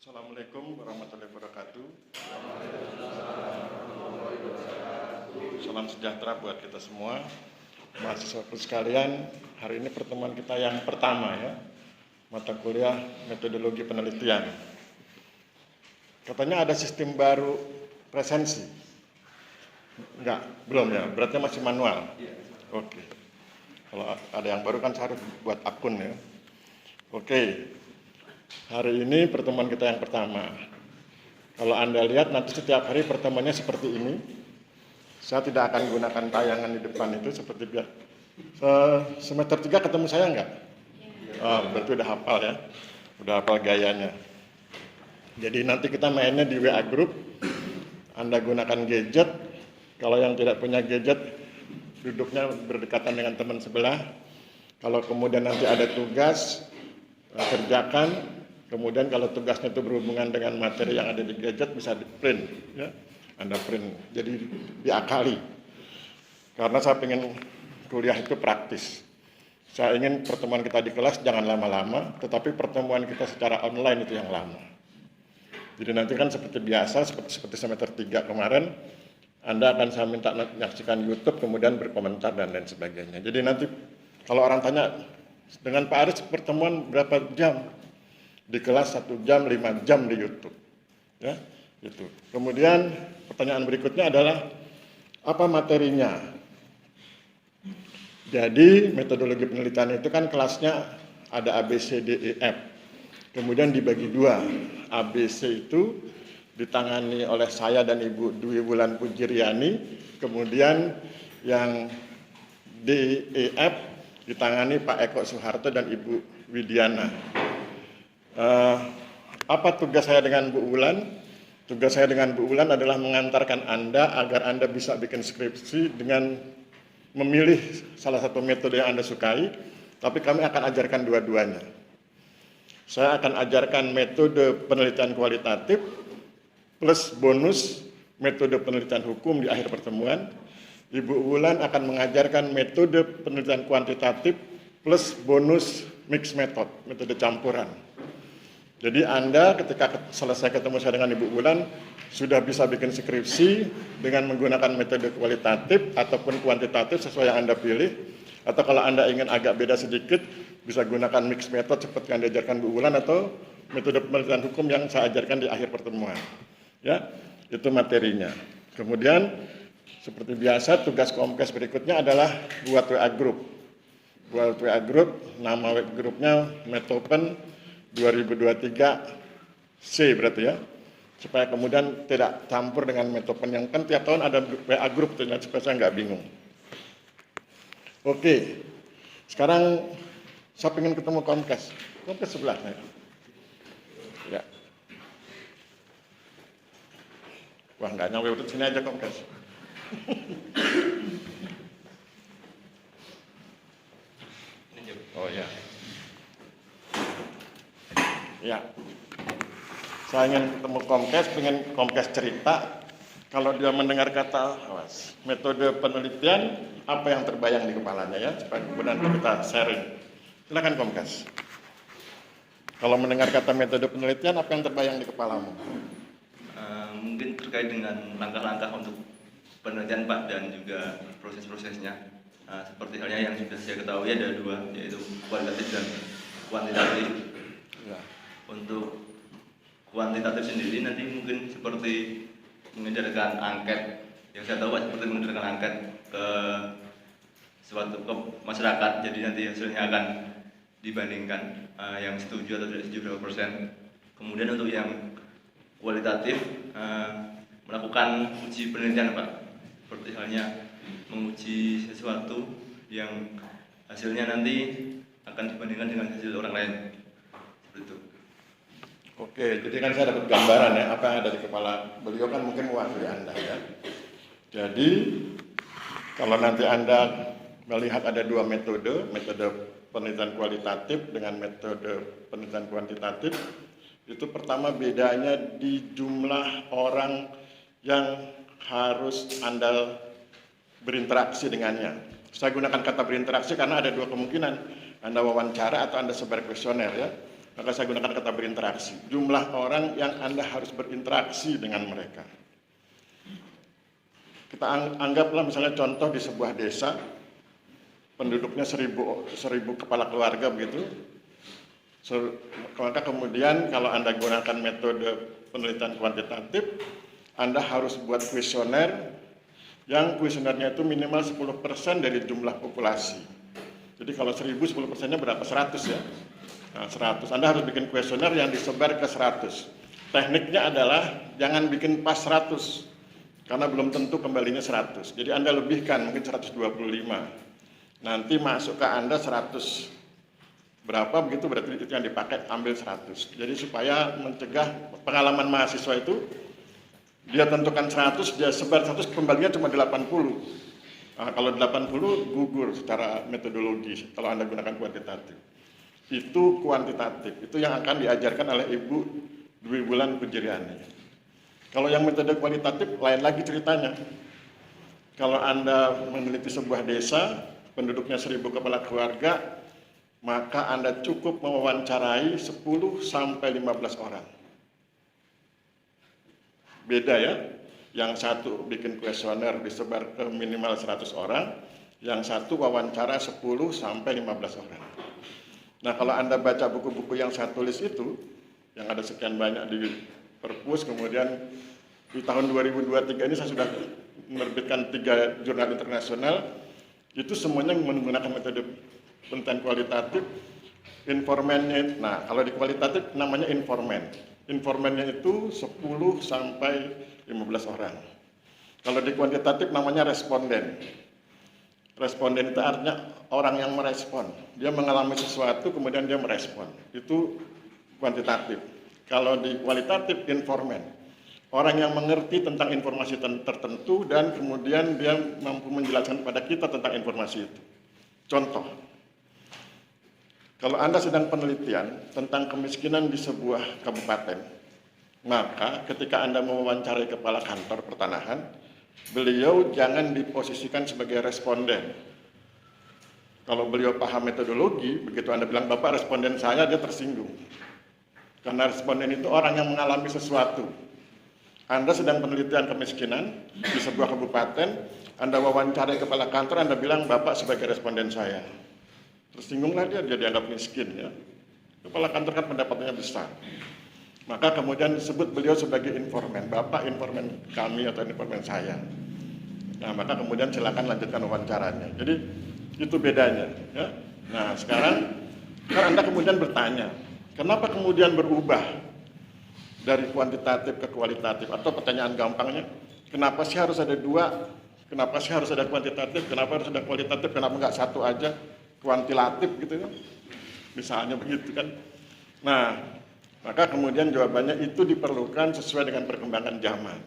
Assalamualaikum warahmatullahi wabarakatuh. Salam sejahtera buat kita semua, mahasiswaku sekalian. Hari ini pertemuan kita yang pertama ya, mata kuliah metodologi penelitian. Katanya ada sistem baru presensi. Enggak, belum ya, berarti masih manual. Oke. Kalau ada yang baru kan saya harus buat akun ya. Oke. Hari ini pertemuan kita yang pertama. Kalau Anda lihat nanti setiap hari pertemuannya seperti ini. Saya tidak akan gunakan tayangan di depan itu seperti biasa. Semester 3 ketemu saya enggak? Oh, berarti udah hafal ya. Udah hafal gayanya. Jadi nanti kita mainnya di WA Group. Anda gunakan gadget. Kalau yang tidak punya gadget, duduknya berdekatan dengan teman sebelah. Kalau kemudian nanti ada tugas, kerjakan. Kemudian kalau tugasnya itu berhubungan dengan materi yang ada di gadget bisa di print, ya. Anda print, jadi diakali. Karena saya ingin kuliah itu praktis. Saya ingin pertemuan kita di kelas jangan lama-lama, tetapi pertemuan kita secara online itu yang lama. Jadi nanti kan seperti biasa, seperti semester 3 kemarin, Anda akan saya minta menyaksikan YouTube, kemudian berkomentar dan lain sebagainya. Jadi nanti kalau orang tanya, dengan Pak Aris pertemuan berapa jam? Di kelas 1 jam, 5 jam di YouTube. Ya, itu. Kemudian pertanyaan berikutnya adalah apa materinya? Jadi metodologi penelitian itu kan kelasnya ada A, B, C, D, E, F. Kemudian dibagi dua. A, B, C itu ditangani oleh saya dan Ibu Dwi Wulan Pujiriani. Kemudian yang D, E, F ditangani Pak Eko Soeharto dan Ibu Widiana. Apa tugas saya dengan Bu Wulan? Tugas saya dengan Bu Wulan adalah mengantarkan Anda agar Anda bisa bikin skripsi dengan memilih salah satu metode yang Anda sukai, tapi kami akan ajarkan dua-duanya. Saya akan ajarkan metode penelitian kualitatif plus bonus metode penelitian hukum di akhir pertemuan. Ibu Wulan akan mengajarkan metode penelitian kuantitatif plus bonus mix method, metode campuran. Jadi Anda ketika selesai ketemu saya dengan Ibu Wulan sudah bisa bikin skripsi dengan menggunakan metode kualitatif ataupun kuantitatif sesuai yang Anda pilih. Atau kalau Anda ingin agak beda sedikit bisa gunakan mix method seperti yang diajarkan Bu Wulan atau metode penelitian hukum yang saya ajarkan di akhir pertemuan. Ya, itu materinya. Kemudian seperti biasa tugas Komkes berikutnya adalah buat WA group. Buat WA group, nama WA grupnya Metopen 2023 C berarti ya, supaya kemudian tidak campur dengan Metopen yang kan tiap tahun ada WA group supaya saya nggak bingung. Oke, sekarang saya ingin ketemu Komkes sebelah saya. Ya. Wah nggak nyampe udah sini aja Komkes. Oh ya. Ya, saya ingin ketemu Komkes, pengen Komkes cerita. Kalau dia mendengar kata metode penelitian, apa yang terbayang di kepalanya ya, supaya kemudian kita sharing. Silakan Komkes. Kalau mendengar kata metode penelitian, apa yang terbayang di kepalamu? Mungkin terkait dengan langkah-langkah untuk penelitian Pak dan juga proses-prosesnya. Seperti halnya yang sudah saya ketahui ada dua, yaitu kualitatif dan kuantitatif. Ya. Untuk kuantitatif sendiri nanti mungkin seperti mengejarkan angket. Yang saya tahu Pak seperti mengejarkan angket ke masyarakat. Jadi nanti hasilnya akan dibandingkan yang setuju atau tidak setuju berapa persen. Kemudian untuk yang kualitatif melakukan uji penelitian Pak. Seperti halnya menguji sesuatu yang hasilnya nanti akan dibandingkan dengan hasil orang lain. Seperti itu. Oke, jadi kan saya dapat gambaran ya, apa yang ada di kepala beliau kan mungkin mewakili Anda ya. Jadi, kalau nanti Anda melihat ada dua metode penelitian kualitatif dengan metode penelitian kuantitatif, itu pertama bedanya di jumlah orang yang harus Anda berinteraksi dengannya. Saya gunakan kata berinteraksi karena ada dua kemungkinan, Anda wawancara atau Anda sebar kuesioner ya. Maka saya gunakan kata berinteraksi. Jumlah orang yang Anda harus berinteraksi dengan mereka. Kita anggaplah misalnya contoh di sebuah desa, penduduknya 1000 kepala keluarga begitu. Maka kemudian kalau Anda gunakan metode penelitian kuantitatif, Anda harus buat kuesioner yang kuesionernya itu minimal 10% dari jumlah populasi. Jadi kalau 1000, 10%-nya berapa? 100 ya. Nah, 100. Anda harus bikin kuesioner yang disebar ke 100. Tekniknya adalah jangan bikin pas 100, karena belum tentu kembalinya 100. Jadi Anda lebihkan, mungkin 125. Nanti masuk ke Anda 100. Berapa begitu berarti itu yang dipakai, ambil 100. Jadi supaya mencegah pengalaman mahasiswa itu, dia tentukan 100, dia sebar 100, kembalinya cuma 80. Nah, kalau 80 gugur secara metodologi kalau Anda gunakan kuantitatif. Itu kuantitatif, itu yang akan diajarkan oleh Ibu Dwi Wulan Pujiriani. Kalau yang metode kualitatif lain lagi ceritanya. Kalau Anda meneliti sebuah desa, penduduknya 1000 kepala keluarga, maka Anda cukup mewawancarai 10 sampai 15 orang. Beda ya. Yang satu bikin kuesioner disebar ke minimal 100 orang, yang satu wawancara 10 sampai 15 orang. Nah, kalau Anda baca buku-buku yang saya tulis itu, yang ada sekian banyak di perpus, kemudian di tahun 2023 ini saya sudah menerbitkan 3 jurnal internasional, itu semuanya menggunakan metode penelitian kualitatif. Informannya, nah kalau di kualitatif namanya informan. Informannya itu 10 sampai 15 orang. Kalau di kuantitatif namanya responden. Responden itu artinya orang yang merespon. Dia mengalami sesuatu kemudian dia merespon. Itu kuantitatif. Kalau di kualitatif informan. Orang yang mengerti tentang informasi tertentu dan kemudian dia mampu menjelaskan kepada kita tentang informasi itu. Contoh, kalau Anda sedang penelitian tentang kemiskinan di sebuah kabupaten, maka ketika Anda mewawancarai kepala kantor pertanahan, beliau jangan diposisikan sebagai responden. Kalau beliau paham metodologi, begitu Anda bilang, Bapak responden saya, dia tersinggung. Karena responden itu orang yang mengalami sesuatu. Anda sedang penelitian kemiskinan di sebuah kabupaten, Anda wawancarai kepala kantor, Anda bilang, Bapak sebagai responden saya. Tersinggunglah dia dianggap miskin ya. Kepala kantor kan pendapatannya besar. Maka kemudian disebut beliau sebagai informan, Bapak informan kami atau informan saya. Nah, maka kemudian silakan lanjutkan wawancaranya. Jadi itu bedanya ya. Nah, sekarang kan Anda kemudian bertanya, kenapa kemudian berubah dari kuantitatif ke kualitatif? Atau pertanyaan gampangnya, kenapa sih harus ada 2? Kenapa sih harus ada kuantitatif? Kenapa harus ada kualitatif? Kenapa nggak satu aja? Kuantilatif gitu kan, misalnya begitu kan. Nah, maka kemudian jawabannya itu diperlukan sesuai dengan perkembangan zaman.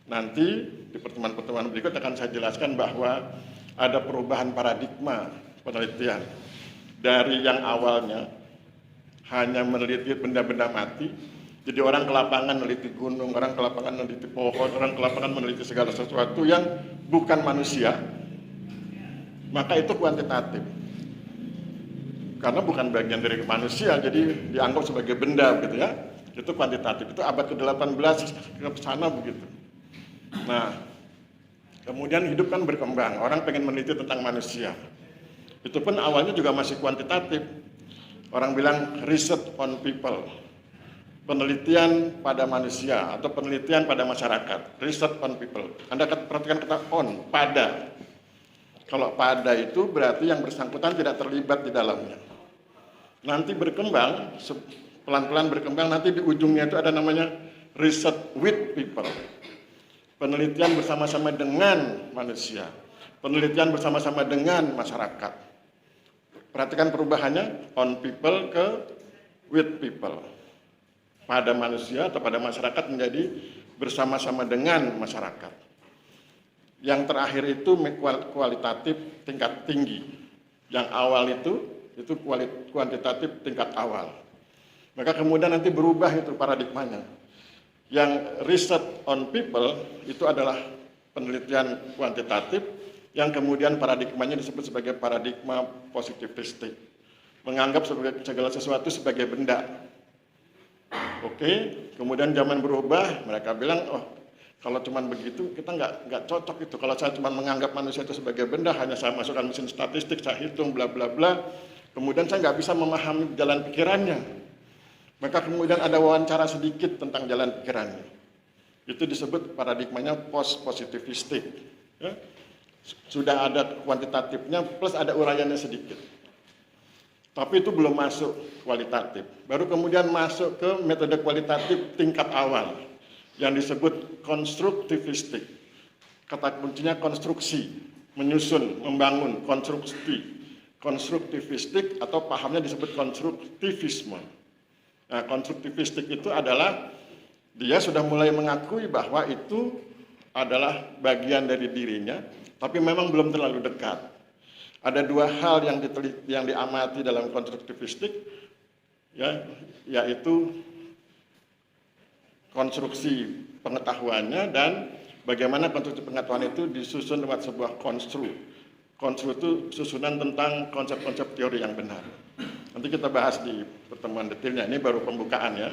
Nanti di pertemuan-pertemuan berikut akan saya jelaskan bahwa ada perubahan paradigma penelitian dari yang awalnya hanya meneliti benda-benda mati, jadi orang ke lapangan meneliti gunung, orang ke lapangan meneliti pohon, orang ke lapangan meneliti segala sesuatu yang bukan manusia, maka itu kuantitatif. Karena bukan bagian dari manusia, jadi dianggap sebagai benda gitu ya. Itu kuantitatif, itu abad ke-18 ke sana begitu. Nah, kemudian hidup kan berkembang, orang pengen meneliti tentang manusia. Itu pun awalnya juga masih kuantitatif. Orang bilang research on people, penelitian pada manusia atau penelitian pada masyarakat, research on people. Anda perhatikan kata on, pada. Kalau pada itu berarti yang bersangkutan tidak terlibat di dalamnya. Nanti berkembang, pelan-pelan berkembang, nanti di ujungnya itu ada namanya research with people. Penelitian bersama-sama dengan manusia. Penelitian bersama-sama dengan masyarakat. Perhatikan perubahannya, on people ke with people. Pada manusia atau pada masyarakat menjadi bersama-sama dengan masyarakat. Yang terakhir itu kualitatif tingkat tinggi. Yang awal itu kuantitatif tingkat awal. Maka kemudian nanti berubah itu paradigmanya. Yang research on people itu adalah penelitian kuantitatif yang kemudian paradigmanya disebut sebagai paradigma positivistik. menganggap segala sesuatu sebagai benda. Oke, kemudian zaman berubah, mereka bilang, oh kalau cuma begitu kita nggak cocok itu. Kalau saya cuma menganggap manusia itu sebagai benda, hanya saya masukkan mesin statistik, saya hitung, bla bla bla, kemudian saya nggak bisa memahami jalan pikirannya. Maka kemudian ada wawancara sedikit tentang jalan pikirannya. Itu disebut paradigmanya post-positivistik. Ya. Sudah ada kuantitatifnya plus ada uraiannya sedikit. Tapi itu belum masuk kualitatif. Baru kemudian masuk ke metode kualitatif tingkat awal yang disebut konstruktivistik. Kata kuncinya konstruksi, menyusun, membangun, konstruksi. Konstruktivistik atau pahamnya disebut konstruktivisme. Nah, konstruktivistik itu adalah dia sudah mulai mengakui bahwa itu adalah bagian dari dirinya, tapi memang belum terlalu dekat. Ada dua hal yang diamati dalam konstruktivistik, ya, yaitu konstruksi pengetahuannya dan bagaimana konstruksi pengetahuan itu disusun lewat sebuah konstru. Konstru itu susunan tentang konsep-konsep teori yang benar. Nanti kita bahas di pertemuan detailnya, ini baru pembukaan ya.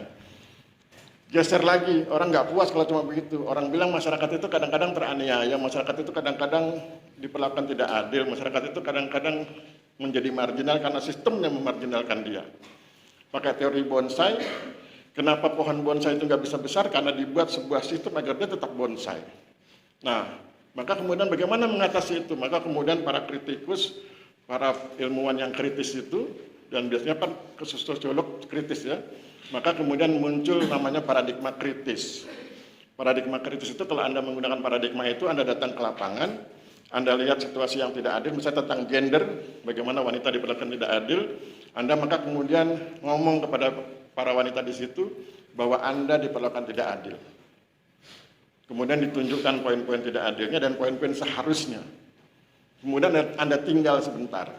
Geser lagi, orang nggak puas kalau cuma begitu. Orang bilang masyarakat itu kadang-kadang teraniaya, masyarakat itu kadang-kadang diperlakukan tidak adil, masyarakat itu kadang-kadang menjadi marginal karena sistemnya memarginalkan dia. Pakai teori bonsai, kenapa pohon bonsai itu nggak bisa besar? Karena dibuat sebuah sistem agar dia tetap bonsai. Nah, maka kemudian bagaimana mengatasi itu? Maka kemudian para kritikus, para ilmuwan yang kritis itu, dan biasanya kan sosiolog kritis ya, maka kemudian muncul namanya paradigma kritis. Paradigma kritis itu kalau Anda menggunakan paradigma itu, Anda datang ke lapangan, Anda lihat situasi yang tidak adil, misalnya tentang gender, bagaimana wanita diperlakukan tidak adil, Anda maka kemudian ngomong kepada para wanita di situ bahwa Anda diperlakukan tidak adil. Kemudian ditunjukkan poin-poin tidak adilnya dan poin-poin seharusnya. Kemudian Anda tinggal sebentar.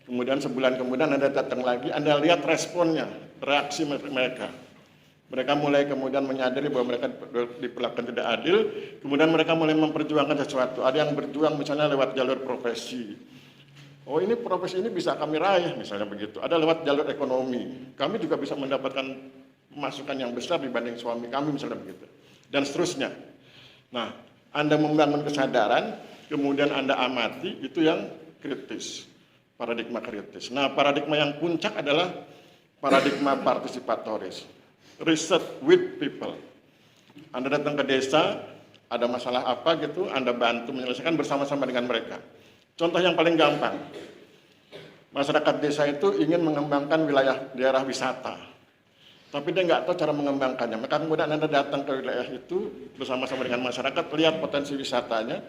Kemudian sebulan kemudian Anda datang lagi, Anda lihat responnya, reaksi mereka. Mereka mulai kemudian menyadari bahwa mereka diperlakukan tidak adil, kemudian mereka mulai memperjuangkan sesuatu. Ada yang berjuang misalnya lewat jalur profesi. Oh ini profesi ini bisa kami raih, misalnya begitu. Ada lewat jalur ekonomi. Kami juga bisa mendapatkan pemasukan yang besar dibanding suami kami, misalnya begitu. Dan seterusnya. Nah, Anda membangun kesadaran, kemudian Anda amati, itu yang kritis. Paradigma kritis. Nah, paradigma yang puncak adalah paradigma partisipatoris. Research with people. Anda datang ke desa, ada masalah apa gitu, Anda bantu menyelesaikan bersama-sama dengan mereka. Contoh yang paling gampang, masyarakat desa itu ingin mengembangkan daerah wisata, tapi dia nggak tahu cara mengembangkannya. Maka kemudian Anda datang ke wilayah itu bersama-sama dengan masyarakat, lihat potensi wisatanya,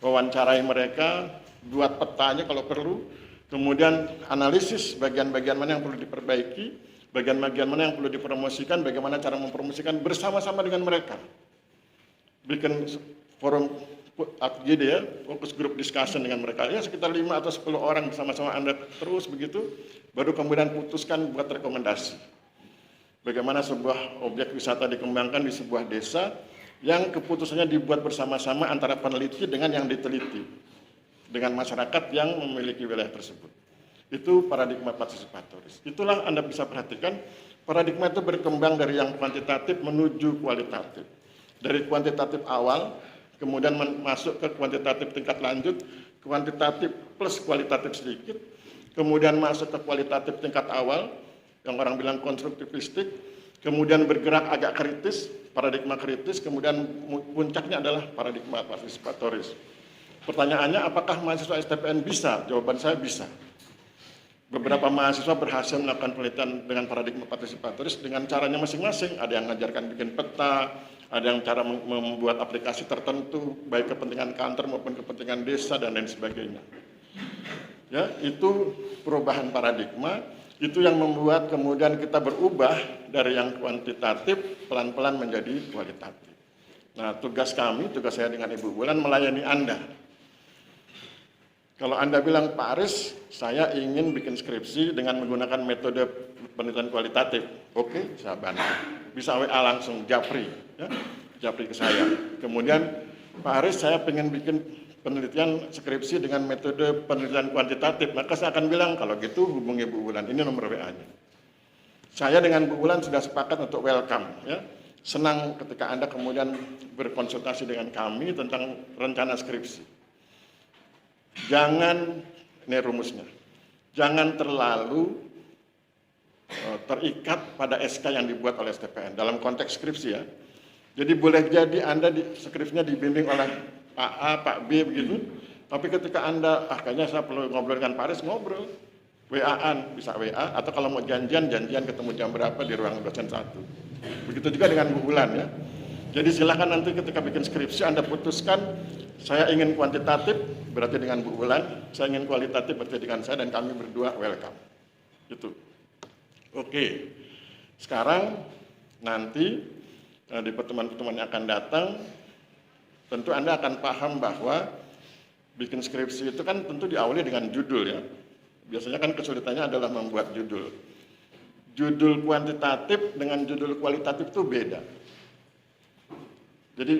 wawancarai mereka, buat petanya kalau perlu, kemudian analisis bagian-bagian mana yang perlu diperbaiki, bagian-bagian mana yang perlu dipromosikan, bagaimana cara mempromosikan bersama-sama dengan mereka. Bikin forum FGD ya, fokus group discussion dengan mereka. Ya sekitar 5 atau 10 orang bersama-sama Anda terus begitu, baru kemudian putuskan buat rekomendasi. Bagaimana sebuah objek wisata dikembangkan di sebuah desa yang keputusannya dibuat bersama-sama antara peneliti dengan yang diteliti, dengan masyarakat yang memiliki wilayah tersebut. Itu paradigma partisipatoris. Itulah Anda bisa perhatikan, paradigma itu berkembang dari yang kuantitatif menuju kualitatif. Dari kuantitatif awal, kemudian masuk ke kuantitatif tingkat lanjut, kuantitatif plus kualitatif sedikit, kemudian masuk ke kualitatif tingkat awal, yang orang bilang konstruktivistik, kemudian bergerak agak kritis, paradigma kritis, kemudian puncaknya adalah paradigma partisipatoris. Pertanyaannya, apakah mahasiswa STPN bisa? Jawaban saya bisa. Beberapa mahasiswa berhasil melakukan penelitian dengan paradigma partisipatoris dengan caranya masing-masing. Ada yang mengajarkan bikin peta, ada yang cara membuat aplikasi tertentu, baik kepentingan kantor maupun kepentingan desa dan lain sebagainya. Ya, itu perubahan paradigma, itu yang membuat kemudian kita berubah dari yang kuantitatif pelan-pelan menjadi kualitatif. Nah, tugas saya dengan Ibu Wulan melayani Anda. Kalau Anda bilang, Pak Aris, saya ingin bikin skripsi dengan menggunakan metode penelitian kualitatif. Oke, saya bantu. Bisa WA langsung, Japri. Ya, Japri ke saya. Kemudian, Pak Aris, saya ingin bikin penelitian skripsi dengan metode penelitian kuantitatif, maka saya akan bilang kalau gitu hubungi Bu Wulan, ini nomor WA-nya. Saya dengan Bu Wulan sudah sepakat untuk welcome, ya. Senang ketika Anda kemudian berkonsultasi dengan kami tentang rencana skripsi. Jangan, ini rumusnya, jangan terlalu terikat pada SK yang dibuat oleh STPN dalam konteks skripsi, ya. Jadi boleh jadi Anda skripsinya dibimbing oleh Pak A, Pak B begitu, tapi ketika Anda, kayaknya saya perlu ngobrol dengan Pak Aris, ngobrol, WA-an, bisa WA, atau kalau mau janjian ketemu jam berapa di ruang dosen 1. Begitu juga dengan Bu Wulan, ya. Jadi silakan nanti ketika bikin skripsi Anda putuskan, saya ingin kuantitatif, berarti dengan Bu Wulan, saya ingin kualitatif, berarti dengan saya, dan kami berdua welcome. Itu. Oke, sekarang nanti di pertemuan-pertemuan yang akan datang, tentu Anda akan paham bahwa bikin skripsi itu kan tentu diawali dengan judul, ya. Biasanya kan kesulitannya adalah membuat judul. Judul kuantitatif dengan judul kualitatif itu beda. Jadi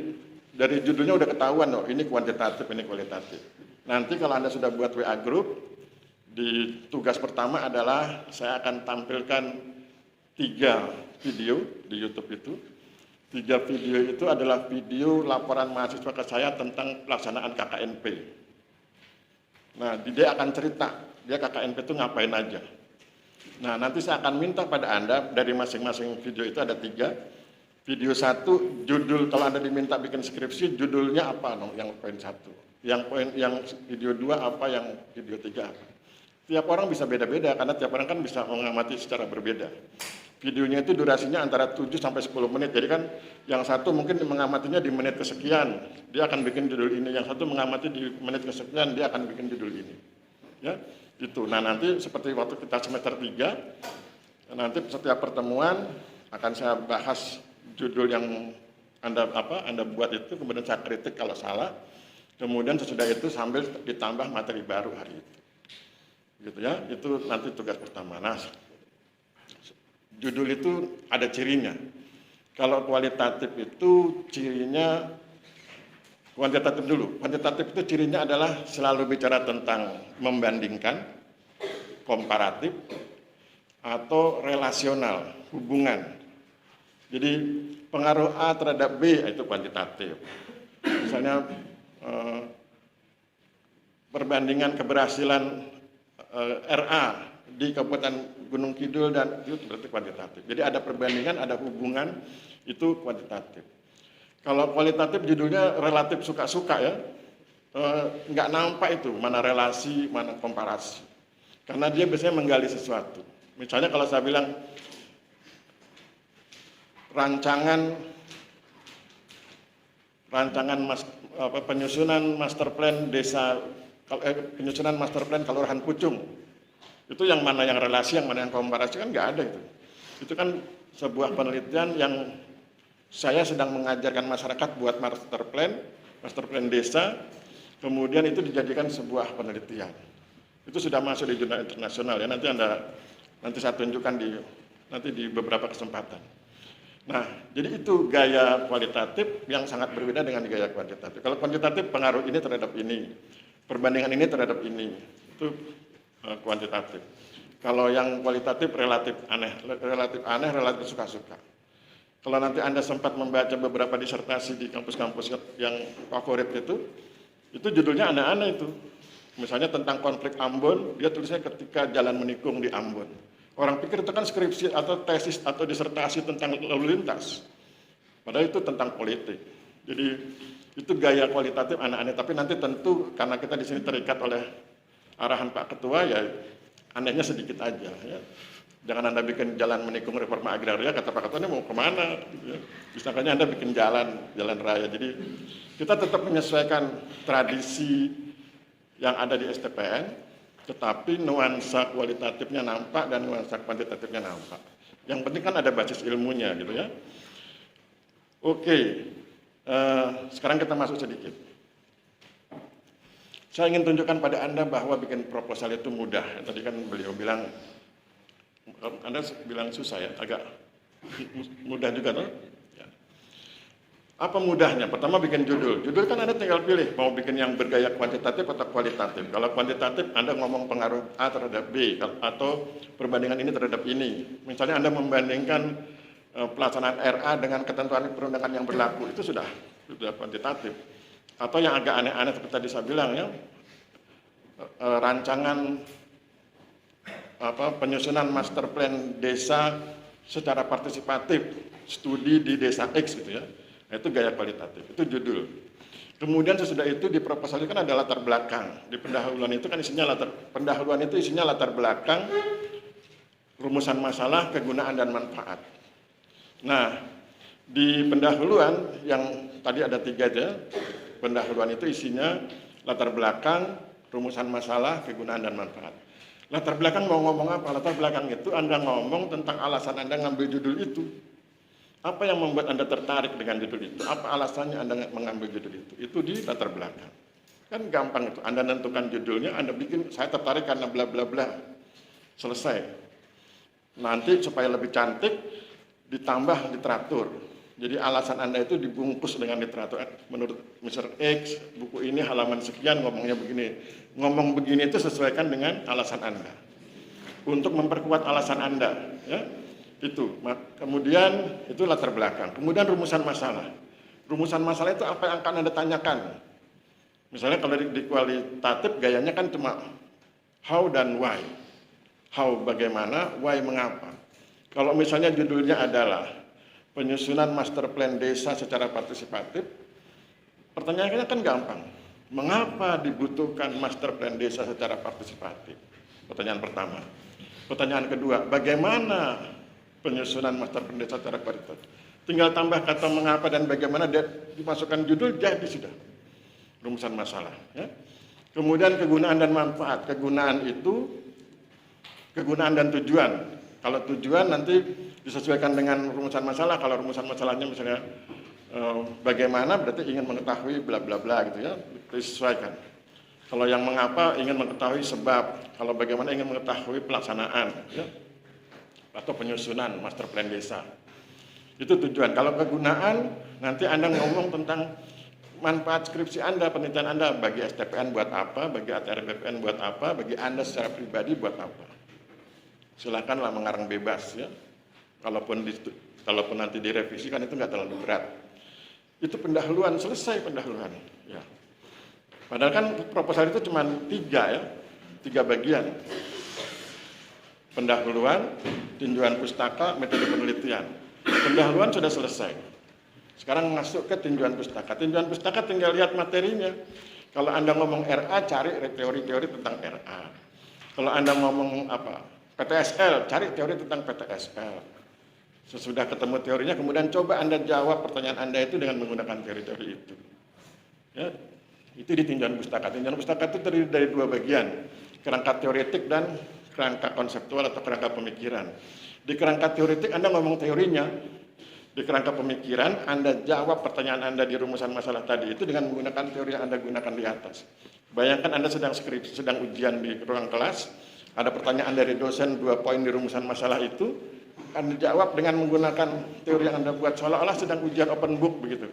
dari judulnya udah ketahuan, oh ini kuantitatif, ini kualitatif. Nanti kalau Anda sudah buat WA group, di tugas pertama adalah saya akan tampilkan 3 video di YouTube itu. 3 video itu adalah video laporan mahasiswa ke saya tentang pelaksanaan KKNP. Nah, dia akan cerita, dia KKNP itu ngapain aja. Nah, nanti saya akan minta pada Anda, dari masing-masing video itu ada 3. Video 1, judul, kalau Anda diminta bikin skripsi, judulnya apa? Yang poin 1. Yang video 2 apa, yang video 3 apa. Tiap orang bisa beda-beda, karena tiap orang kan bisa mengamati secara berbeda. Videonya itu durasinya antara 7 sampai 10 menit. Jadi kan yang satu mungkin mengamatinya di menit kesekian, dia akan bikin judul ini. Yang satu mengamati di menit kesekian, dia akan bikin judul ini. Ya, itu. Nah, nanti seperti waktu kita semester 3, nanti setiap pertemuan akan saya bahas judul yang Anda buat itu, kemudian saya kritik kalau salah. Kemudian sesudah itu sambil ditambah materi baru hari itu. Gitu ya, itu nanti tugas pertama. Nah, judul itu ada cirinya. Kalau kualitatif itu cirinya, kuantitatif dulu. Kuantitatif itu cirinya adalah selalu bicara tentang membandingkan, komparatif, atau relasional, hubungan. Jadi pengaruh A terhadap B itu kuantitatif. Misalnya perbandingan keberhasilan RA di Kabupaten Gunung Kidul, dan itu berarti kuantitatif. Jadi ada perbandingan, ada hubungan, itu kuantitatif. Kalau kualitatif judulnya relatif suka-suka, ya, nggak nampak itu mana relasi, mana komparasi. Karena dia biasanya menggali sesuatu. Misalnya kalau saya bilang penyusunan master plan desa, penyusunan master plan Kelurahan Pucung. Itu yang mana yang relasi, yang mana yang komparasi, kan nggak ada itu. Itu kan sebuah penelitian yang saya sedang mengajarkan masyarakat buat master plan desa, kemudian itu dijadikan sebuah penelitian. Itu sudah masuk di jurnal internasional, ya. Nanti saya tunjukkan di beberapa kesempatan. Nah, jadi itu gaya kualitatif yang sangat berbeda dengan gaya kuantitatif. Kalau kuantitatif pengaruh ini terhadap ini, perbandingan ini terhadap ini, itu kuantitatif. Kalau yang kualitatif relatif aneh, relatif suka-suka. Kalau nanti Anda sempat membaca beberapa disertasi di kampus-kampus yang favorit itu judulnya aneh-aneh itu. Misalnya tentang konflik Ambon, dia tulisnya ketika jalan menikung di Ambon. Orang pikir itu kan skripsi atau tesis atau disertasi tentang lalu lintas. Padahal itu tentang politik. Jadi itu gaya kualitatif aneh-aneh. Tapi nanti tentu karena kita di sini terikat oleh arahan Pak Ketua, ya anehnya sedikit aja, ya. Jangan Anda bikin jalan menikung reforma agraria, kata Pak Ketua, ini mau kemana? Ya. Disangkanya Anda bikin jalan raya. Jadi kita tetap menyesuaikan tradisi yang ada di STPN, tetapi nuansa kualitatifnya nampak dan nuansa kuantitatifnya nampak. Yang penting kan ada basis ilmunya, gitu ya. Oke, sekarang kita masuk sedikit. Saya ingin tunjukkan pada Anda bahwa bikin proposal itu mudah. Tadi kan beliau bilang, Anda bilang susah, ya, agak mudah juga, toh? Ya. Apa mudahnya? Pertama bikin judul. Judul kan Anda tinggal pilih mau bikin yang bergaya kuantitatif atau kualitatif. Kalau kuantitatif Anda ngomong pengaruh A terhadap B atau perbandingan ini terhadap ini. Misalnya Anda membandingkan pelaksanaan RA dengan ketentuan perundangan yang berlaku, itu sudah kuantitatif. Atau yang agak aneh-aneh seperti tadi saya bilang ya, rancangan penyusunan master plan desa secara partisipatif, studi di desa X gitu ya. Nah, itu gaya kualitatif, itu judul. Kemudian sesudah itu di proposal itu kan ada latar belakang. Di pendahuluan itu kan isinya latar belakang, rumusan masalah, kegunaan dan manfaat. Nah, di pendahuluan yang tadi ada 3 aja, pendahuluan itu isinya latar belakang, rumusan masalah, kegunaan dan manfaat. Latar belakang mau ngomong apa? Latar belakang itu Anda ngomong tentang alasan Anda ngambil judul itu. Apa yang membuat Anda tertarik dengan judul itu? Apa alasannya Anda mengambil judul itu? Itu di latar belakang. Kan gampang itu. Anda nentukan judulnya, Anda bikin, saya tertarik karena bla bla bla. Selesai. Nanti supaya lebih cantik, ditambah literatur. Jadi alasan Anda itu dibungkus dengan literatur. Menurut Mr. X, buku ini halaman sekian ngomongnya begini. Ngomong begini itu sesuaikan dengan alasan Anda. Untuk memperkuat alasan Anda. Ya. Itu. Kemudian itu latar belakang. Kemudian rumusan masalah. Rumusan masalah itu apa yang akan Anda tanyakan. Misalnya kalau di kualitatif gayanya kan cuma how dan why. How bagaimana, why mengapa. Kalau misalnya judulnya adalah penyusunan master plan desa secara partisipatif, pertanyaannya kan gampang. Mengapa dibutuhkan master plan desa secara partisipatif? Pertanyaan pertama. Pertanyaan kedua, bagaimana penyusunan master plan desa secara kualitatif? Tinggal tambah kata mengapa dan bagaimana, dia dimasukkan judul, jadi sudah rumusan masalah. Ya. Kemudian kegunaan dan manfaat. Kegunaan itu kegunaan dan tujuan. Kalau tujuan nanti disesuaikan dengan rumusan masalah. Kalau rumusan masalahnya misalnya bagaimana, berarti ingin mengetahui bla bla bla gitu ya, disesuaikan. Kalau yang mengapa ingin mengetahui sebab. Kalau bagaimana ingin mengetahui pelaksanaan ya, atau penyusunan master plan desa. Itu tujuan. Kalau kegunaan, nanti Anda ngomong tentang manfaat skripsi Anda, penelitian Anda, bagi STPN buat apa, bagi ATR BPN buat apa, bagi Anda secara pribadi buat apa. Silakanlah mengarang bebas ya. Kalaupun nanti direvisi kan itu nggak terlalu berat. Itu pendahuluan, selesai pendahuluan. Ya. Padahal kan proposal itu cuma 3 ya, 3 bagian. Pendahuluan, tinjauan pustaka, metode penelitian. Pendahuluan sudah selesai. Sekarang masuk ke tinjauan pustaka. Tinjauan pustaka tinggal lihat materinya. Kalau Anda ngomong RA, cari teori-teori tentang RA. Kalau Anda ngomong PTSL, cari teori tentang PTSL. Sesudah ketemu teorinya, kemudian coba Anda jawab pertanyaan Anda itu dengan menggunakan teori-teori itu. Ya, itu di tinjauan pustaka. Tinjauan pustaka itu terdiri dari 2 bagian, kerangka teoretik dan kerangka konseptual atau kerangka pemikiran. Di kerangka teoretik Anda ngomong teorinya, di kerangka pemikiran Anda jawab pertanyaan Anda di rumusan masalah tadi itu dengan menggunakan teori yang Anda gunakan di atas. Bayangkan Anda sedang ujian di ruang kelas, ada pertanyaan dari dosen 2 poin di rumusan masalah itu, Anda jawab dengan menggunakan teori yang Anda buat, seolah-olah sedang ujian open book begitu.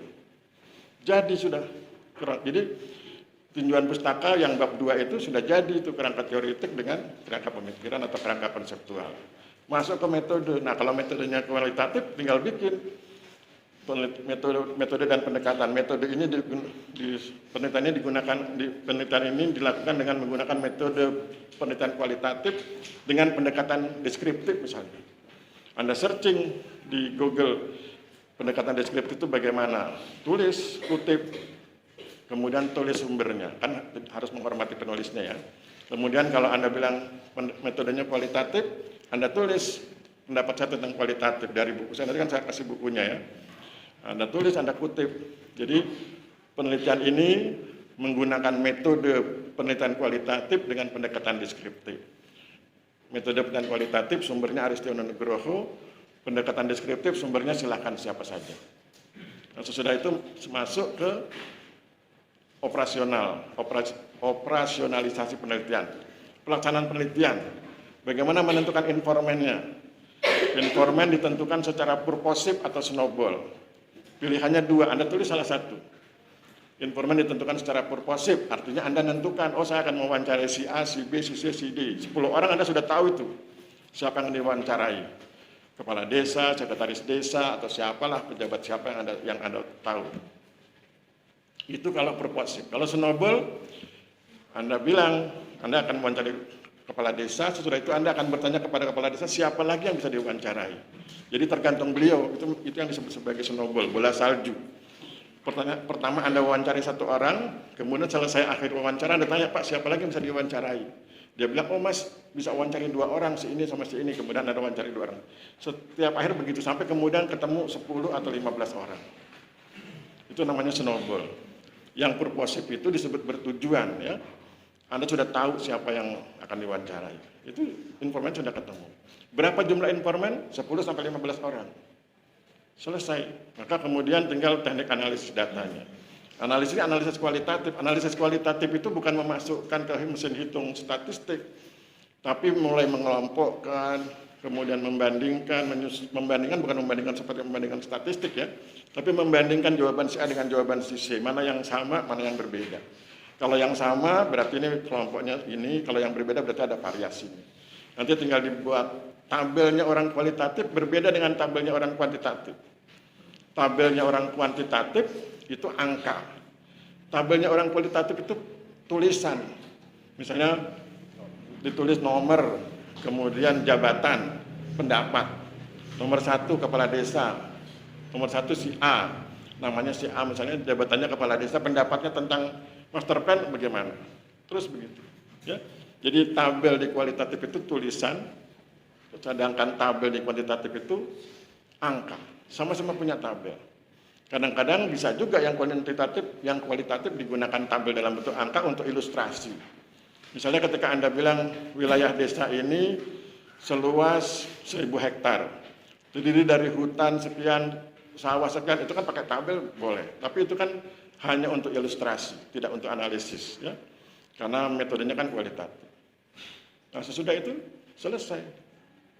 Jadi sudah kurang. Jadi tinjauan pustaka yang bab 2 itu sudah jadi itu kerangka teoretik dengan kerangka pemikiran atau kerangka konseptual. Masuk ke metode. Nah, kalau metodenya kualitatif tinggal bikin metode dan pendekatan. Metode ini penelitian ini dilakukan dengan menggunakan metode penelitian kualitatif dengan pendekatan deskriptif misalnya. Anda searching di Google pendekatan deskriptif itu bagaimana? Tulis, kutip, kemudian tulis sumbernya. Kan harus menghormati penulisnya ya. Kemudian kalau Anda bilang metodenya kualitatif, Anda tulis pendapat saya tentang kualitatif dari buku saya. Nanti kan saya kasih bukunya ya. Anda tulis, Anda kutip. Jadi penelitian ini menggunakan metode penelitian kualitatif dengan pendekatan deskriptif. Metode penelitian kualitatif sumbernya Aristiono Nugroho, pendekatan deskriptif sumbernya silakan siapa saja. Nah, sesudah itu masuk ke operasionalisasi penelitian. Pelaksanaan penelitian. Bagaimana menentukan informannya? Informan ditentukan secara purposif atau snowball. Pilihannya dua, Anda tulis salah satu. Informan ditentukan secara purposif, artinya Anda menentukan, oh saya akan mewawancarai si A, si B, si C, si D. 10 orang Anda sudah tahu itu, siapa yang diwawancarai. Kepala desa, sekretaris desa, atau siapalah, pejabat siapa yang Anda tahu. Itu kalau purposif. Kalau snowball, Anda bilang, Anda akan mewawancarai kepala desa, sesudah itu Anda akan bertanya kepada kepala desa, siapa lagi yang bisa diwawancarai. Jadi tergantung beliau, itu yang disebut sebagai snowball, bola salju. Pertama Anda wawancari satu orang, kemudian selesai akhir wawancara Anda tanya, Pak siapa lagi yang bisa diwawancarai? Dia bilang, oh Mas bisa wawancari 2 orang, si ini sama si ini, kemudian Anda wawancari 2 orang. Setiap akhir begitu, sampai kemudian ketemu 10 atau 15 orang. Itu namanya snowball. Yang purposif itu disebut bertujuan, ya. Anda sudah tahu siapa yang akan diwawancarai. Itu informan sudah ketemu. Berapa jumlah informan? 10 sampai 15 orang. Selesai. Maka kemudian tinggal teknik analisis datanya. Analisis kualitatif. Analisis kualitatif itu bukan memasukkan ke mesin hitung statistik, tapi mulai mengelompokkan, kemudian membandingkan bukan membandingkan seperti membandingkan statistik ya, tapi membandingkan jawaban si A dengan jawaban si C, mana yang sama, mana yang berbeda. Kalau yang sama berarti ini kelompoknya ini, kalau yang berbeda berarti ada variasi. Nanti tinggal dibuat tabelnya orang kualitatif berbeda dengan tabelnya orang kuantitatif. Tabelnya orang kuantitatif itu angka. Tabelnya orang kualitatif itu tulisan. Misalnya ditulis nomor, kemudian jabatan, pendapat. Nomor 1 kepala desa, nomor 1 si A, namanya si A misalnya, jabatannya kepala desa, pendapatnya tentang master plan bagaimana. Terus begitu. Ya. Jadi tabel di kualitatif itu tulisan, sedangkan tabel di kuantitatif itu angka. Sama-sama punya tabel. Kadang-kadang bisa juga yang kualitatif digunakan tabel dalam bentuk angka untuk ilustrasi. Misalnya ketika Anda bilang wilayah desa ini seluas 1000 hektar, terdiri dari hutan sekian, sawah sekian, itu kan pakai tabel boleh. Tapi itu kan hanya untuk ilustrasi, tidak untuk analisis, ya. Karena metodenya kan kualitatif. Nah sesudah itu selesai.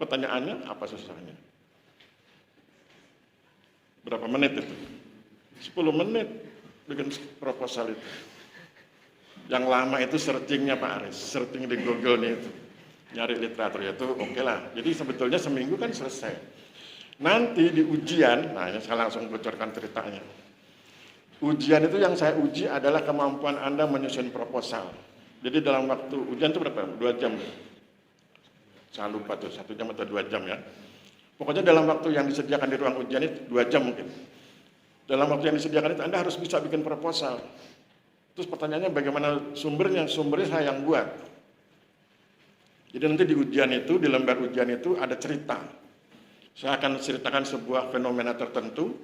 Pertanyaannya apa susahnya? Berapa menit itu? 10 menit bikin proposal itu. Yang lama itu searchingnya Pak Aris, searching di Google nih itu. Nyari literatur itu oke lah. Jadi sebetulnya seminggu kan selesai. Nanti di ujian, nah ya saya langsung bocorkan ceritanya. Ujian itu yang saya uji adalah kemampuan Anda menyusun proposal. Jadi dalam waktu ujian itu berapa? 2 jam. Saya lupa tuh, 1 jam atau 2 jam ya. Pokoknya dalam waktu yang disediakan di ruang ujian itu 2 jam mungkin. Dalam waktu yang disediakan itu Anda harus bisa bikin proposal. Terus pertanyaannya bagaimana sumbernya? Sumbernya saya yang buat. Jadi nanti di ujian itu, di lembar ujian itu ada cerita. Saya akan ceritakan sebuah fenomena tertentu.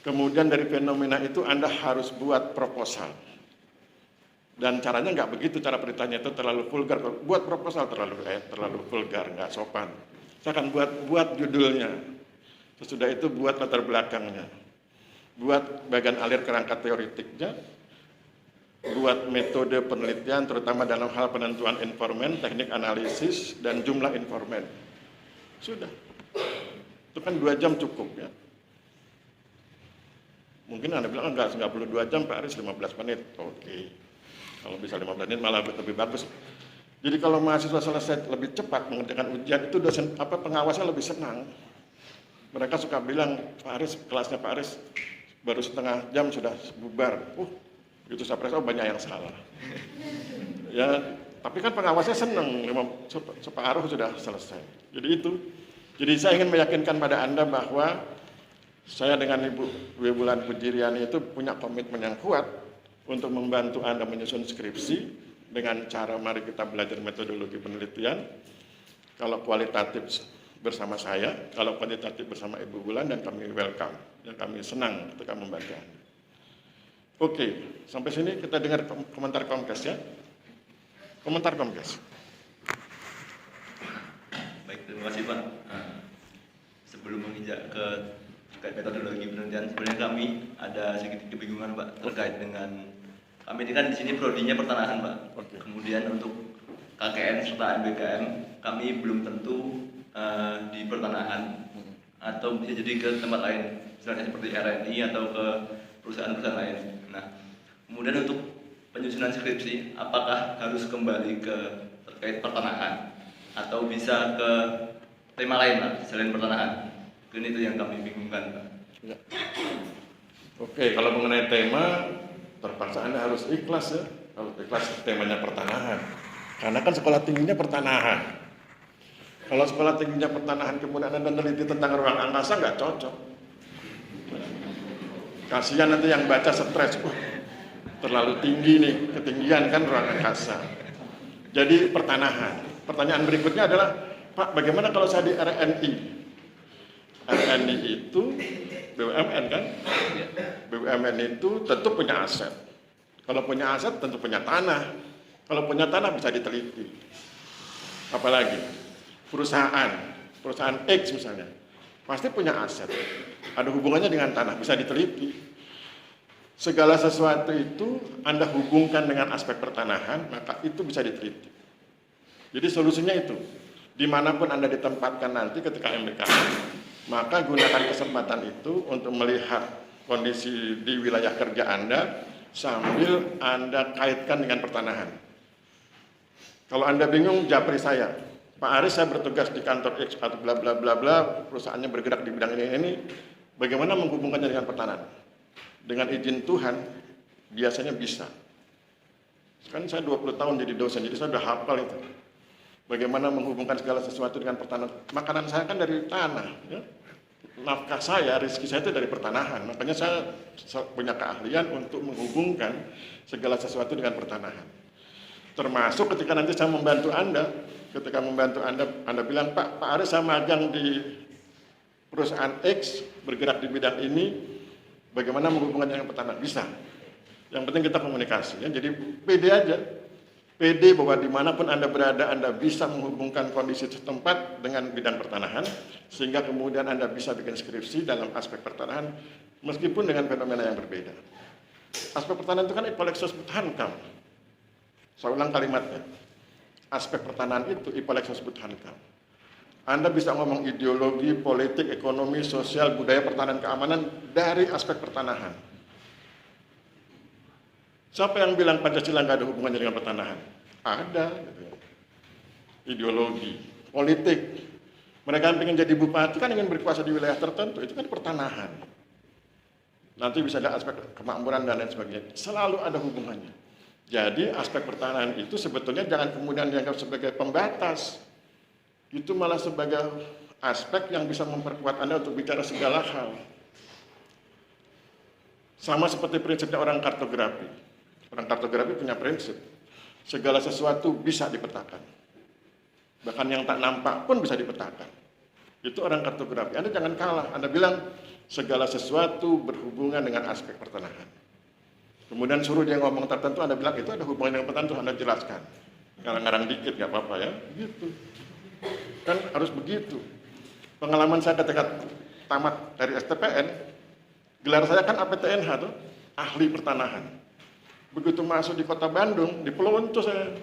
Kemudian dari fenomena itu Anda harus buat proposal. Dan caranya nggak begitu, cara beritanya itu terlalu vulgar. Buat proposal terlalu vulgar, nggak sopan. Saya akan buat judulnya. Sesudah itu buat latar belakangnya. Buat bagian alir kerangka teoritiknya. Buat metode penelitian, terutama dalam hal penentuan informan, teknik analisis, dan jumlah informan. Sudah. Itu kan 2 jam cukup ya. Mungkin Anda bilang enggak perlu 2 jam Pak Aris, 15 menit. Oke. Kalau bisa 15 menit malah lebih bagus. Jadi kalau mahasiswa selesai lebih cepat mengerjakan ujian, itu pengawasnya lebih senang. Mereka suka bilang, Pak Aris, kelasnya Pak Aris baru setengah jam sudah bubar. Itu saya perasa banyak yang salah. Ya, tapi kan pengawasnya senang, separuh sudah selesai. Jadi itu. Jadi saya ingin meyakinkan pada Anda bahwa saya dengan Ibu Wulan Pujiriani itu punya komitmen yang kuat untuk membantu Anda menyusun skripsi dengan cara mari kita belajar metodologi penelitian. Kalau kualitatif bersama saya, kalau kuantitatif bersama Ibu Wulan, dan kami welcome, dan kami senang ketika membantu Anda. Oke, sampai sini kita dengar komentar Komkes ya. Komentar Komkes. Baik, terima kasih Pak. Sebelum menginjak ke terkait metodologi penelitian, sebenarnya kami ada sedikit kebingungan Pak terkait dengan kami ini kan di sini prodinya pertanahan Pak. Oke. Kemudian untuk KKN serta MBKM kami belum tentu di pertanahan. atau bisa jadi ke tempat lain, misalnya seperti RNI atau ke perusahaan-perusahaan lain. Nah, kemudian untuk penyusunan skripsi, apakah harus kembali ke terkait pertanahan atau bisa ke tema lain lah selain pertanahan? Mungkin itu yang kami bingungkan, Pak. Ya. Oke, kalau mengenai tema, terpaksa Anda harus ikhlas ya. Kalau ikhlas temanya pertanahan. Karena kan sekolah tingginya pertanahan. Kalau sekolah tingginya pertanahan kemudian Anda meneliti tentang ruang angkasa, nggak cocok. Kasihan nanti yang baca stres, wah terlalu tinggi nih, ketinggian kan ruang angkasa. Jadi pertanahan. Pertanyaan berikutnya adalah, Pak, bagaimana kalau saya di RNI? RNI itu BUMN kan? BUMN itu tentu punya aset. Kalau punya aset tentu punya tanah. Kalau punya tanah bisa diteliti. Apalagi perusahaan X misalnya, pasti punya aset. Ada hubungannya dengan tanah, bisa diteliti. Segala sesuatu itu Anda hubungkan dengan aspek pertanahan, maka itu bisa diteliti. Jadi solusinya itu, dimanapun Anda ditempatkan nanti ketika MBKM, maka gunakan kesempatan itu untuk melihat kondisi di wilayah kerja Anda sambil Anda kaitkan dengan pertanahan. Kalau Anda bingung, japri saya, Pak Aris, saya bertugas di kantor X atau bla bla bla bla, perusahaannya bergerak di bidang ini, bagaimana menghubungkannya dengan pertanahan? Dengan izin Tuhan, biasanya bisa. Kan saya 20 tahun jadi dosen, jadi saya sudah hafal itu. Bagaimana menghubungkan segala sesuatu dengan pertanahan. Makanan saya kan dari tanah. Ya? Nafkah saya, rezeki saya itu dari pertanahan. Makanya saya punya keahlian untuk menghubungkan segala sesuatu dengan pertanahan. Termasuk ketika nanti saya membantu Anda, ketika membantu Anda bilang, Pak Aris saya magang di perusahaan X, bergerak di bidang ini, bagaimana menghubungkan dengan pertanahan? Bisa. Yang penting kita komunikasi. Ya. Jadi pede aja. Pede bahwa dimanapun Anda berada, Anda bisa menghubungkan kondisi setempat dengan bidang pertanahan, sehingga kemudian Anda bisa bikin skripsi dalam aspek pertanahan, meskipun dengan fenomena yang berbeda. Aspek pertanahan itu kan ipolexos hankam. Saya ulang kalimatnya. Aspek pertanahan itu ipolexos hankam. Anda bisa ngomong ideologi, politik, ekonomi, sosial, budaya, pertahanan, keamanan dari aspek pertanahan. Siapa yang bilang Pancasila nggak ada hubungannya dengan pertanahan? Ada. Ideologi, politik. Mereka yang ingin jadi bupati kan ingin berkuasa di wilayah tertentu, itu kan pertanahan. Nanti bisa ada aspek kemakmuran dan lain sebagainya. Selalu ada hubungannya. Jadi aspek pertanahan itu sebetulnya jangan kemudian dianggap sebagai pembatas. Itu malah sebagai aspek yang bisa memperkuat Anda untuk bicara segala hal. Sama seperti prinsipnya orang kartografi. Orang kartografi punya prinsip, segala sesuatu bisa dipetakan. Bahkan yang tak nampak pun bisa dipetakan. Itu orang kartografi. Anda jangan kalah. Anda bilang segala sesuatu berhubungan dengan aspek pertanahan. Kemudian suruh dia ngomong tertentu, Anda bilang itu ada hubungan dengan pertanahan, Anda jelaskan. Ngarang-ngarang dikit, nggak apa-apa ya. Gitu. Kan harus begitu. Pengalaman saya ketika tamat dari STPN, gelar saya kan APTNH tuh, ahli pertanahan. Begitu masuk di kota Bandung, dipelonco saya.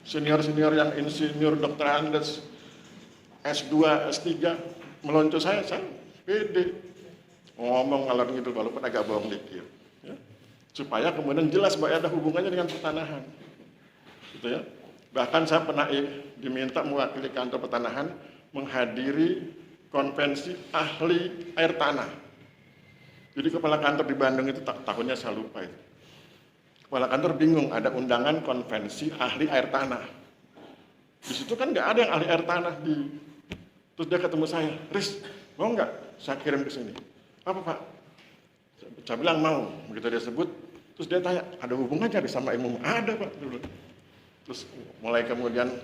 Senior-senior yang insinyur, dokter Andes, S2, S3, melonco saya pede. Ngomong ngalor ngidul walaupun agak bohong dikit. Ya. Supaya kemudian jelas bahwa ada hubungannya dengan pertanahan. Gitu ya. Bahkan saya pernah diminta mewakili kantor pertanahan menghadiri konvensi ahli air tanah. Jadi kepala kantor di Bandung itu tahunnya saya lupa itu. Kepala kantor bingung, ada undangan konvensi ahli air tanah. Di situ kan nggak ada yang ahli air tanah. Terus dia ketemu saya, Riz, mau nggak saya kirim ke sini? Apa Pak? Saya bilang mau. Begitu dia sebut, terus dia tanya, ada hubungannya sama ilmu? Ada Pak dulu. Terus mulai kemudian,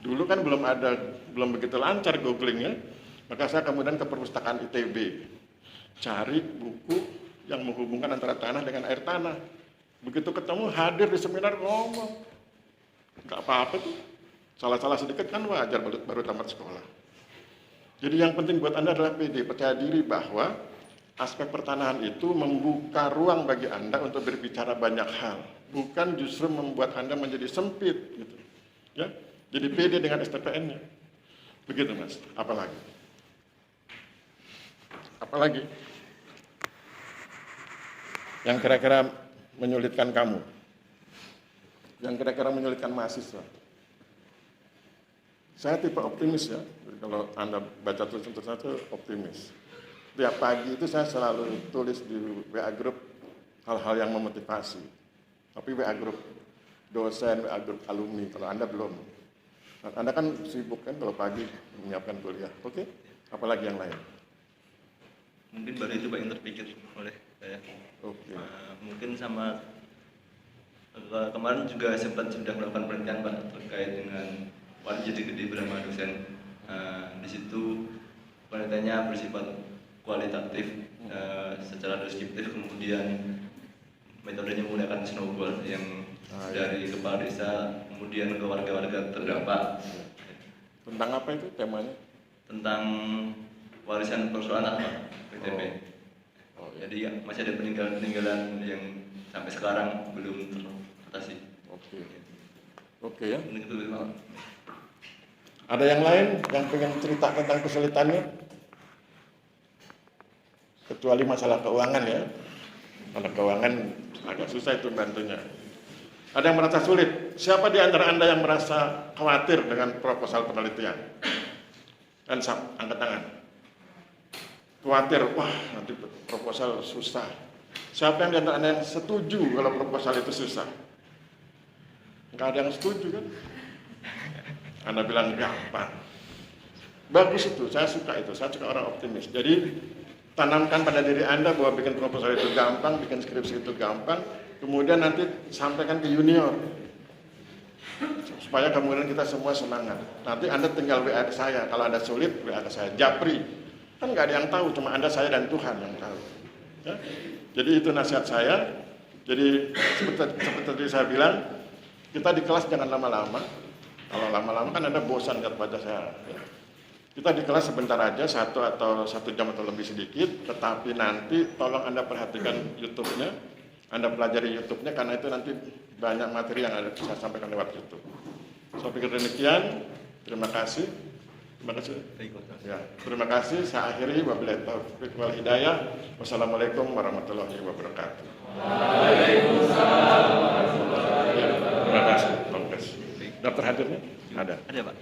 dulu kan belum begitu lancar googlingnya, maka saya kemudian ke perpustakaan ITB, cari buku yang menghubungkan antara tanah dengan air tanah. Begitu ketemu, hadir di seminar, ngomong. Nggak apa-apa tuh. Salah-salah sedikit kan wajar, baru tamat sekolah. Jadi yang penting buat Anda adalah pede, percaya diri bahwa aspek pertanahan itu membuka ruang bagi Anda untuk berbicara banyak hal. Bukan justru membuat Anda menjadi sempit. Gitu. Ya? Jadi pede dengan STPN-nya. Begitu Mas, apalagi? Apalagi yang kira-kira menyulitkan kamu, yang kira-kira menyulitkan mahasiswa. Saya tipe optimis ya, jadi kalau Anda baca tulisan-tulisan itu optimis. Tiap pagi itu saya selalu tulis di WA Group hal-hal yang memotivasi. Tapi WA Group dosen, WA Group alumni, kalau Anda belum. Anda kan sibuk kan kalau pagi menyiapkan kuliah, oke? Apalagi yang lain? Mungkin baru itu Pak yang terpikir oleh saya. Oke. Mungkin sama kemarin juga sempat sudah melakukan penelitian Pak terkait dengan wajib gede bersama dosen. Di situ penelitiannya bersifat kualitatif, secara deskriptif, kemudian metodenya menggunakan snowball yang dari kepala desa kemudian ke warga-warga terdampak. Tentang apa itu temanya? Tentang warisan persoalan Pak, PTP. Oh, ya. Jadi masih ada peninggalan yang sampai sekarang belum teratasi. Oke. Oke ya. Mungkin itu Pak. Ada yang lain yang pengen cerita tentang kesulitannya? Kecuali masalah keuangan ya. Karena keuangan agak susah itu bantunya. Ada yang merasa sulit? Siapa di antara Anda yang merasa khawatir dengan proposal penelitian? Dan angkat tangan. Khawatir, wah nanti proposal susah. Siapa yang di antara Anda yang setuju kalau proposal itu susah? Nggak ada yang setuju kan? Anda bilang gampang. Bagus itu, saya suka itu. Saya suka orang optimis. Jadi tanamkan pada diri Anda bahwa bikin proposal itu gampang, bikin skripsi itu gampang. Kemudian nanti sampaikan ke junior. Supaya kemudian kita semua semangat. Nanti Anda tinggal WA ke saya. Kalau ada sulit, WA ke saya. Japri. Kan nggak ada yang tahu, cuma Anda, saya, dan Tuhan yang tahu. Ya? Jadi itu nasihat saya. Jadi seperti saya bilang, kita di kelas jangan lama-lama. Kalau lama-lama kan Anda bosan lihat wajah saya. Ya. Kita di kelas sebentar aja, 1 atau 1 jam atau lebih sedikit. Tetapi nanti tolong Anda perhatikan YouTube-nya. Anda pelajari YouTube-nya karena itu nanti banyak materi yang ada saya sampaikan lewat YouTube. Saya pikir demikian. Terima kasih. Terima kasih. Ya, terima kasih. Saya akhiri. Wabillahi taufiq wal hidayah. Wassalamualaikum warahmatullahi wabarakatuh. Waalaikumsalam warahmatullahi wabarakatuh. Terima kasih. Daftar hadirnya ada. Ada Pak.